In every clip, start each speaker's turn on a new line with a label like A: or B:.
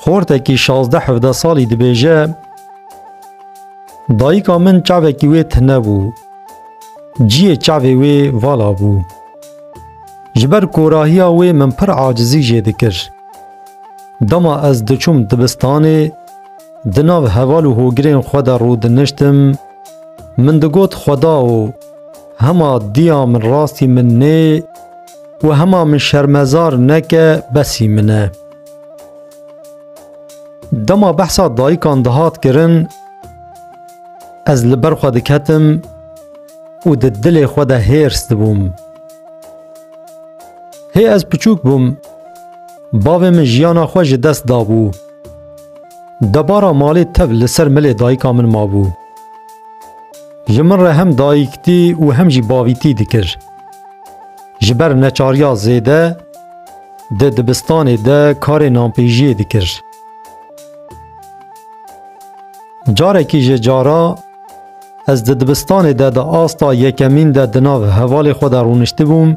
A: خورتکی 16-17 سالی دبیجه دایکا من چاوکی وی تنه بو جیه چاوی وی والا بو جبر کوراهیا وی من پر عاجزی جه دکر دما از دچوم دبستانه دناو هوال و هوگرین خدا رو دنشتم من دگوت خدا و هما دیا من راستی من نه و هما من شرمزار نکه بسی منه دما بحثا دایکان دهات کرن از لبر خود کتم و ده دل خود هیرست بوم هی از پچوک بوم باوی من جیانا خوش دست دابو دبارا مالی تب لسر ملی دایکا من مابو جمن را هم دایکتی و هم جی باویتی دکر جبر نچاریا زیده ده دبستان ده کار نامپیجی دکر جاره کی جارا از ده دبستان ده آستا یکمین ده دناو حوال خود رونشتی بوم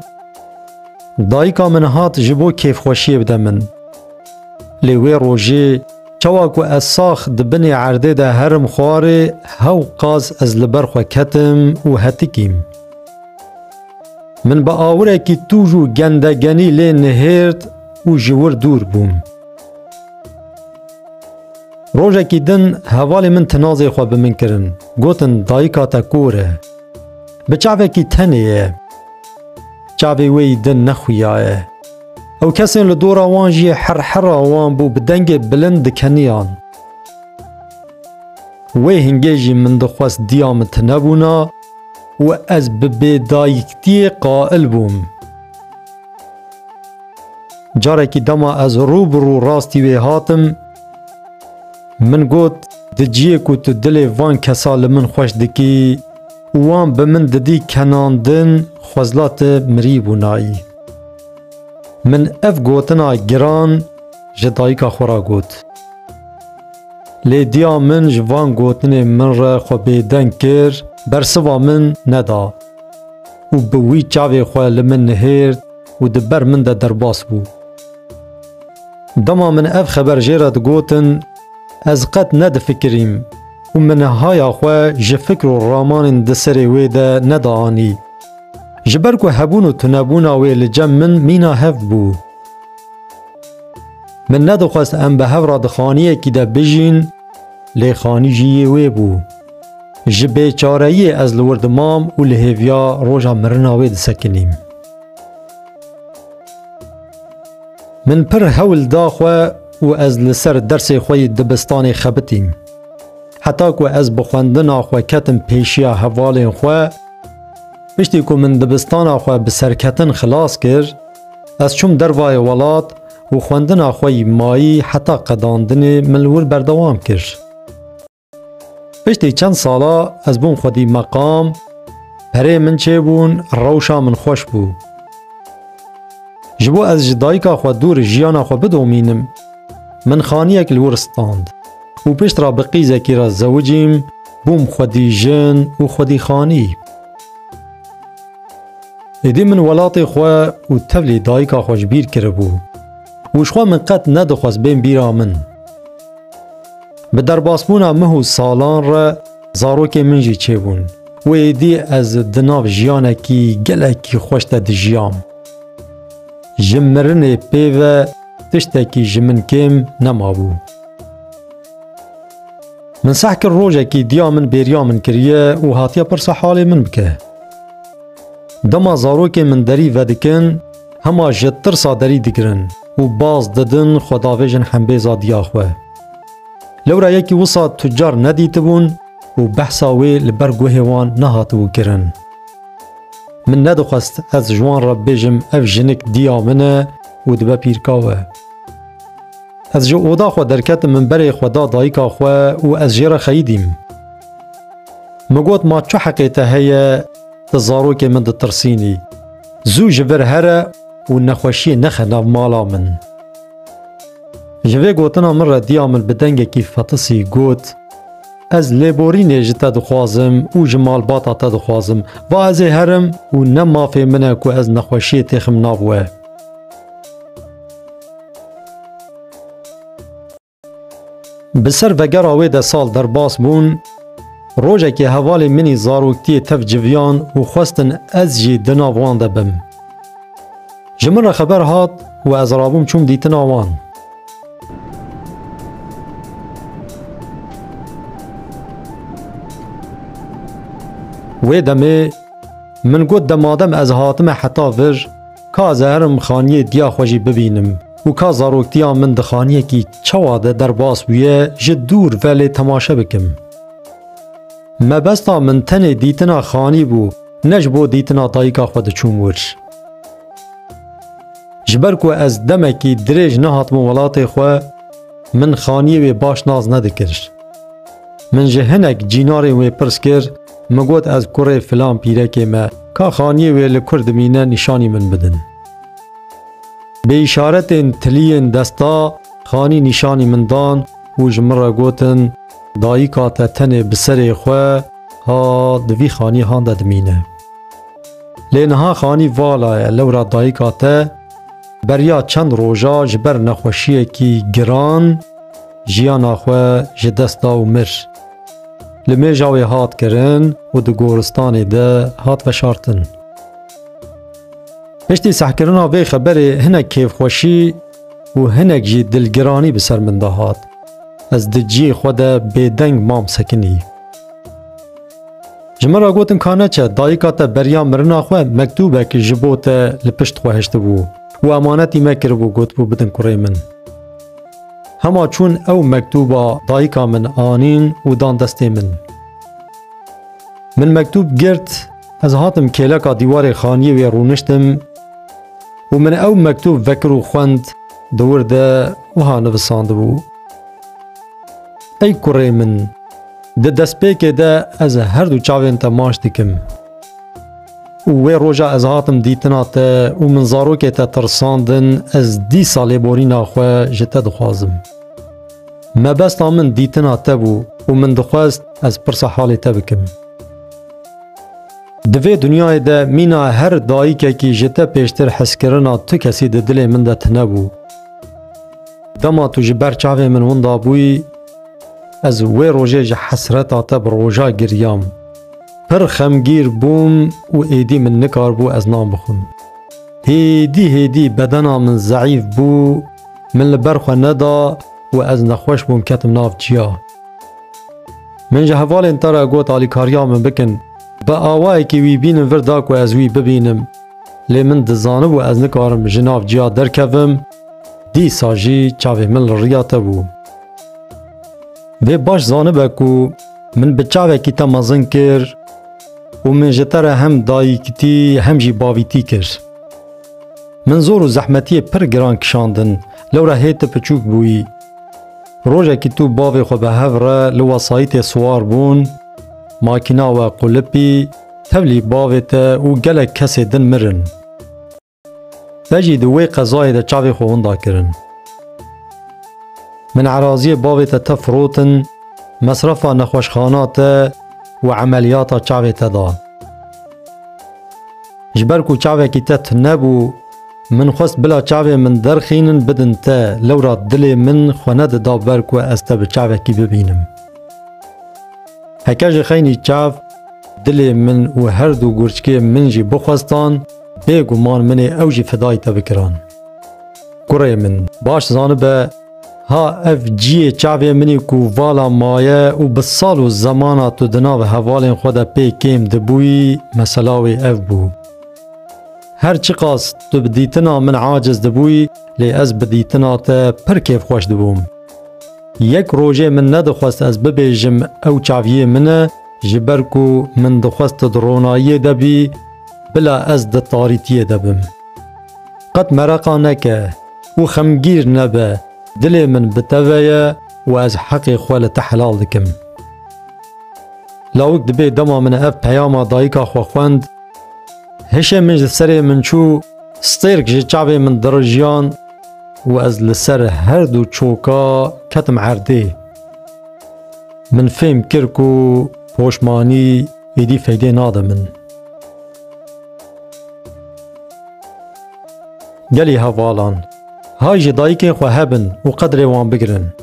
A: دایکا من هات جبو کیف خوشی بده من لیوی روژی چواکو از ساخ دبنی عرده ده هرم خواره هاو قاز از لبرخو کتم و هتکیم من با آوره کی توجو گندگنی لی نهرد و جور دور بوم روژه کی دن حوال من تنازی خو بمن کرن گوتن دایکا تا کوره بچاوه کی تنیه چاوه وی دن نخویاه او کسی لدور آوان جی حر آوان بو بدنگ بلند کنیان وی هنگی جی من دخواست دیامت نبونا و از ببدایکتی قائل بوم جاره کی دما از روبرو راستی وی هاتم من گوت دجیه کو تو دل وان کسال من خوش دکی وان به من ددی کناندن خوزلات مری بونایی من اف گوتنا گران جدایکا خورا گوت لی دیا من جوان گوتن من را خو بیدن کر برسوا من ندا و بوی چاوی خو لمن نهرد و دبر من ده درباس بو دما من اف خبر جیرد گوتن از قد ند فکریم و من هایا خو جفکر و رامان دسری وی ده ندانی جبر کو هبون و تنبونا وی لجم من مینا هف بو من ندخواست ام به هف را دخانیه کی ده بجین لی خانی جیه وی بو جبه چارهی از لورد مام و لحیویا روژا مرنا وی دسکنیم من پر هول دا خو و از لسر درس خوی دبستان خبتیم حتی که از بخوندن خو کتم پیشیا حوال خو پشتی که من دبستان خو بسرکتن خلاص کرد از چوم دروای ولات و خوندن خوی مایی حتی قداندن ملور بردوام کرد پشتی چند سالا از بون خودی مقام پره من چه بون روشا من خوش بو جبو از جدایکا خو دور جیانا خو بدومینم من خانیک الورستاند و پشت را بقیزه کی را زوجیم بوم خودی جن و خودی خانی ایدی من ولات خواه و تبلی دایکا خوش بیر کرده بو وش خواه من قد ندخواست بین بیرا من به در باسبونا مهو سالان را زاروک من جی چه بون و ایدی از دناو جیانکی گلکی خوشت دجیام جمرن پیوه تشتکی جمن کم نمابو من سحکر روژه کی دیا من بیریا من کریه و هاتیا پرسا حالی من بکه دما زاروک من دری ودکن هما جتر سا دری دگرن و باز ددن خداویجن حنبیزا دیا خواه لورا یکی وصا تجار ندیت بون و بحثاوی لبرگوه وان نهاتو کرن من ندخواست از جوان را بیجم اف جنک دیا منه و دبا پیرکاوه از جو اودا خو درکت من بری خدا دایکا خو و از جیره خیدیم مگوت ما چو حقیقه هیا تزاروک من ده ترسینی زو جبر هره و نخوشی نخناو مالا من جوه گوتنا من را دیامل بدنگه کی فتسی گوت از لیبورین جتا دخوازم و جمال باتا تا دخوازم و از هرم و نمافی منه که از نخوشی تخم نابوه بسر وگرا وی ده سال در باس بون روژه که حوال منی زاروکتی تف جویان و خواستن از جی دناوان ده بم. جمن را خبر هات و از رابوم چوم دیتن آوان. وی دمه من گود دمادم از هاتم حتی ور که از هرم خانیه دیا خوشی ببینم و که زاروکتیا من ده خانیه کی چواده در باس بویه جد دور ولی تماشه بکم. مبستا من تنه دیتنا خانی بو نج بو دیتنا دایکا خود چون ورش. جبر کو از دمکی دریج نهات موالات خو من خانیه وی باش ناز ندکرش. من جهنک جیناری وی پرس کر مگوت از کره فلان پیره که ما که خانیه وی لکرد مینه نشانی من بدن. به اشارت تلین دستا خانی نشانی من دان و جمره گوتن دایکا تا تنه بسر خواه ها دوی خانی هانده دمینه. لینها خانی والای لورا دایکا تا بریا چند روژا جبر نخوشیه کی گران جیانا خواه جدستا و مر. لمی جاوی هات کرن و دو گورستان ده هات و شارتن. پشتی سحکرنا وی خبری هنک کیف خوشی و هنک جی دلگرانی بسر من ده هات. از دجی خود بیدنگ مام سکنی. جمرا گوتن کانه چه دایکا تا بریا مرنا خواه مکتوبه که جبو تا لپشت خواهشت بو و امانتی مکر بو گوت بو بدن کره من. هما چون او مکتوبا دایکا من آنین و دان دسته من. من مکتوب گرد از هاتم کلکا دیوار خانیه وی رونشتم و من او مکتوب وکر و خوند دور ده و ها نوساند بو. ای کره من ده دست پیکه ده از هر دو چاوین تا ماش دکم و وی روژا از هاتم دیتنا تا و من زاروکه تا ترساندن از دی سالی بورینا خواه جتا دخوازم. مبستا من دیتنا تا بو و من دخواست از پرسا حالی تا بکم. دوی دنیای ده مینا هر دایی که کی جتا پیشتر حس کرنا تو کسی ده دل من ده تنبو. دما تو جبر چاوی من وندا بوی از وی روژه جه حسرتا تا بر روژا گریام. پر خمگیر بوم و ایدی من نکار بو از نام بخون. هیدی بدنا من ضعیف بو من لبرخو ندا و از نخوش بوم کتم ناف جیا. من جه حوال انتارا گوت آلی کاریا من بکن با آوائی که وی بینم ورداک و از وی ببینم لی من دزانب و از نکارم جناف جیا درکوم دی ساجی چاوی من لریاتا بو. و باش زانبه کو من بچاوه کی تا مزن کر و من جتر هم دایی کتی هم جی باویتی کر. من زور و زحمتی پر گران کشاندن لورا هیت پچوک بوی. روژه کی تو باوی خو به هفره لواسایت سوار بون ماکینا و قلپی تولی باوی تا و گلک کسی دن مرن. بجی دوی قضای دا چاوی خو وندا کرن. من عراضی باوی تا تفروتن مصرفا نخوشخانات و عملیات چاوی تا دا. جبرکو چاوی کی تت نبو من خواست بلا چاوی من درخینن بدن تا لورا دل من خوند دا برکو از تا بچاوی کی ببینم. هکاج خینی چاو دل من و هر دو گرچکی من جی بخواستان بگمان من اوجی فدای تا بکران. کره من باش زانبه ها اف جی چاوی منی کو والا مایه و بسال و زمانا تو دناو حوالین خود پی کم دبوی مسلاوی اف بو. هر چی قاس تو بدیتنا من عاجز دبوی لی از بدیتنا تا پر کیف خوش دبوم. یک روژه من ندخواست از ببیجم او چاویه منه جبرکو من دخواست درونایی دبی بلا از دطاریتیه دبم. قد مرقا نکه و خمگیر نبه دل من بتویه و از حق خوال تحلال دکم. لاوک دبی دما من اف پیاما دایکا خوخوند هشه من سر من چو ستیرک جه چاوی من درجیان و از لسر هر دو چوکا کتم عرده. من فهم کرکو پوشمانی ایدی فیده ناده من. گلی هوالان های جدایی که خواه هبن و قدر وان بگرن.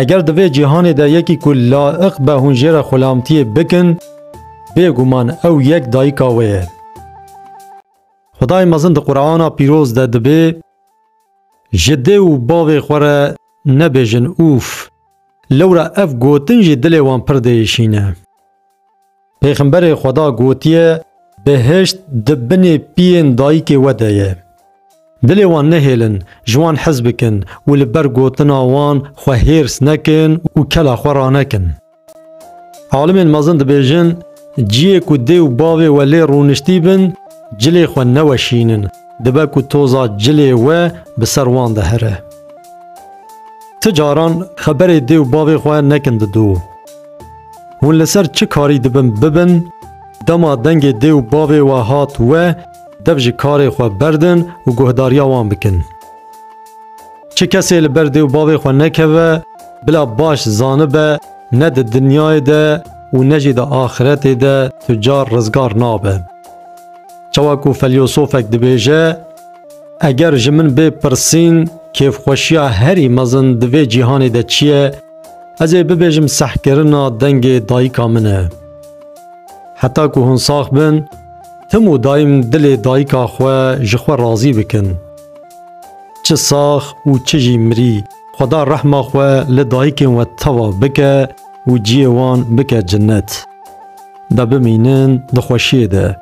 A: اگر دوی جهان دا یکی که لائق به هنجیر خلامتی بکن بگومان او یک دایکا ویه. خدای مزند قرآن پیروز ده دبی جده و باوی خوره نبیجن اوف لورا اف گوتن جی دل وان پردهشینه. پیغمبر خدا گوتیه بهشت دبن پین دایک ودهیه. دل وان نهیلن جوان حزب کن و لبر گوتنا وان خو هیرس نکن و کلا خورا نکن. عالم مزند بیجن جیه که دیو باوی ولی رونشتی بن جلی خو نوشینن دبا که توزا جلی و بسروان دهره. تجاران خبر دیو باوی خو نکند دو. هون لسر چه کاری دبن ببن دما دنگ دیو باوی و هات و دبج کاری خو بردن و گهداریا وان بکن. چه کسی لبر دیو باوی خو نکوه بلا باش زانبه نه ده دنیای ده و نجی ده آخرت ده تجار رزگار نابه. چواکو فیلسوفک دبیجه اگر جمن بی پرسین کیف خوشیا هری مزن دوی جهان ده چیه از ببیجم سحکرنا دنگ دایکا منه. حتی که هن ساخ بن تمو دایم دل دایکا خواه جخوا رازی بکن. چه ساخ و چه جی مری خدا رحمه خواه لدایکن و توا بکه و جیوان بکه جنت. دا بمینن دخوشیه ده.